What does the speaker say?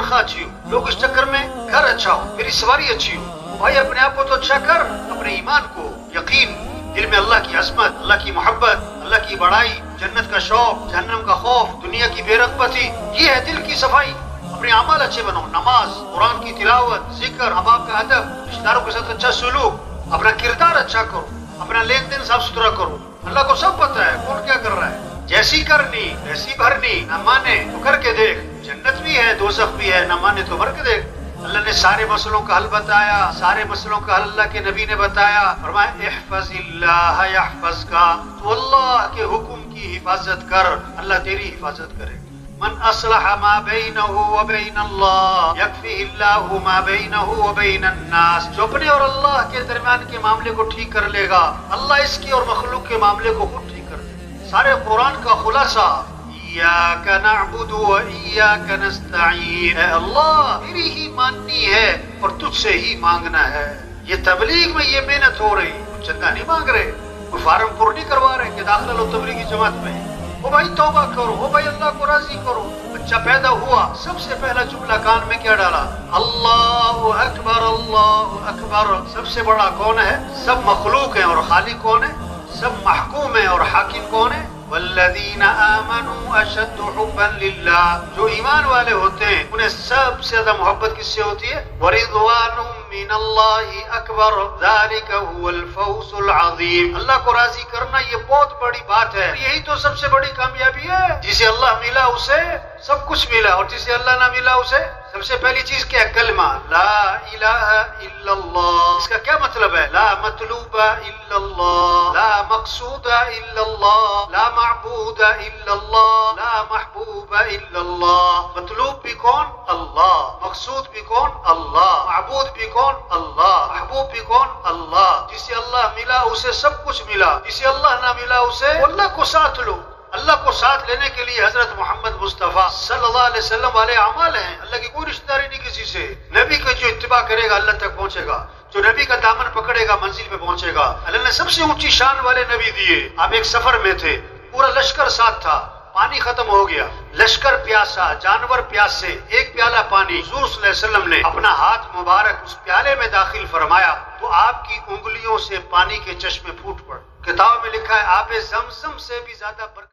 تنخواہ اچھی ہو، لوگ اس چکر میں گھر اچھا ہو، میری سواری اچھی ہو۔ بھائی اپنے آپ کو تو اچھا کر، اپنے ایمان کو، یقین، دل میں اللہ کی عظمت، اللہ کی محبت، اللہ کی بڑائی، جنت کا شوق، جہنم کا خوف، دنیا کی بے رغبتی، یہ ہے دل کی صفائی۔ اپنے اعمال اچھے بنو، نماز، قرآن کی تلاوت، ذکر، ماں باپ کا ادب، رشتہ داروں کے ساتھ اچھا سلوک، اپنا کردار اچھا کرو، اپنا لین دین صاف ستھرا کرو۔ اللہ کو سب پتہ ہے کون کیا کر رہا ہے، جیسی کرنی ویسی بھرنی، نہ مانے تو کر کے دیکھ، جنت بھی ہے دوزخ بھی ہے، نہ مانے تو مر کے دیکھ۔ اللہ نے سارے مسئلوں کا حل بتایا، سارے مسئلوں کا حل اللہ کے نبی نے بتایا، فرمایا احفظ اللہ یحفظ کا، تو اللہ کے حکم کی حفاظت کر، اللہ تیری حفاظت کرے۔ من اصلح ما بینہ وبین اللہ یکفیہ اللہ ما بینہ وبین الناس، جو اپنے اور اللہ کے درمیان کے معاملے کو ٹھیک کر لے گا، اللہ اس کی اور مخلوق کے معاملے کو خود ٹھیک کر دے گا۔ سارے قرآن کا خلاصہ ایاک نعبد و ایاک نستعین، اے اللہ تیری ہی ماننی ہے اور تجھ سے ہی مانگنا ہے۔ یہ تبلیغ میں یہ محنت ہو رہی، کوئی چندہ نہیں مانگ رہے، کوئی فارم پر نہیں کروا رہے کہ داخلہ لو تبلیغی جماعت میں۔ او بھائی توبہ کرو، او بھائی اللہ کو راضی کرو۔ بچہ پیدا ہوا، سب سے پہلا جملہ کان میں کیا ڈالا؟ اللہ اکبر، اللہ اکبر۔ سب سے بڑا کون ہے؟ سب مخلوق ہیں اور خالق کون ہے؟ سب محکوم ہیں اور حاکم کون ہے؟ والذین آمنوا اشد حبا للہ، جو ایمان والے ہوتے ہیں انہیں سب سے زیادہ محبت کس سے ہوتی ہے؟ ورضوان من اللہ اکبر ذالک هو الفوز العظیم۔ اللہ کو راضی کرنا یہ بہت بڑی بات ہے، یہی تو سب سے بڑی کامیابی ہے۔ جسے اللہ ملا اسے سب کچھ ملا، اور جسے اللہ نہ ملا اسے سب سے پہلی چیز کیا ہے؟ کلمہ لا الہ الا اللہ۔ اس کا کیا مطلب ہے؟ لا مطلوب الا اللہ، لا مقصود الا اللہ، لا معبود الا اللہ، لا محبوب الا اللہ۔ مطلوب بھی کون؟ اللہ۔ مقصود بھی کون؟ اللہ۔ معبود بھی کون؟ اللہ۔ محبوب بھی کون؟ اللہ۔ جسے اللہ ملا اسے سب کچھ ملا، جسے اللہ نہ ملا اسے اللہ کو ساتھ لو۔ اللہ کو ساتھ لینے کے لیے حضرت محمد مصطفیٰ صلی اللہ علیہ وسلم والے اعمال ہیں۔ اللہ کی کوئی رشتہ داری نہیں کسی سے۔ نبی کا جو اتباع کرے گا اللہ تک پہنچے گا، جو نبی کا دامن پکڑے گا منزل پہ پہنچے گا۔ اللہ نے سب سے اونچی شان والے نبی دیے۔ آپ ایک سفر میں تھے، پورا لشکر ساتھ تھا، پانی ختم ہو گیا، لشکر پیاسا، جانور پیاسے، ایک پیالہ پانی حضور صلی اللہ علیہ وسلم نے اپنا ہاتھ مبارک اس پیالے میں داخل فرمایا تو آپ کی انگلیوں سے پانی کے چشمے پھوٹ پڑے۔ کتاب میں لکھا ہے آب زمزم سے بھی زیادہ برکت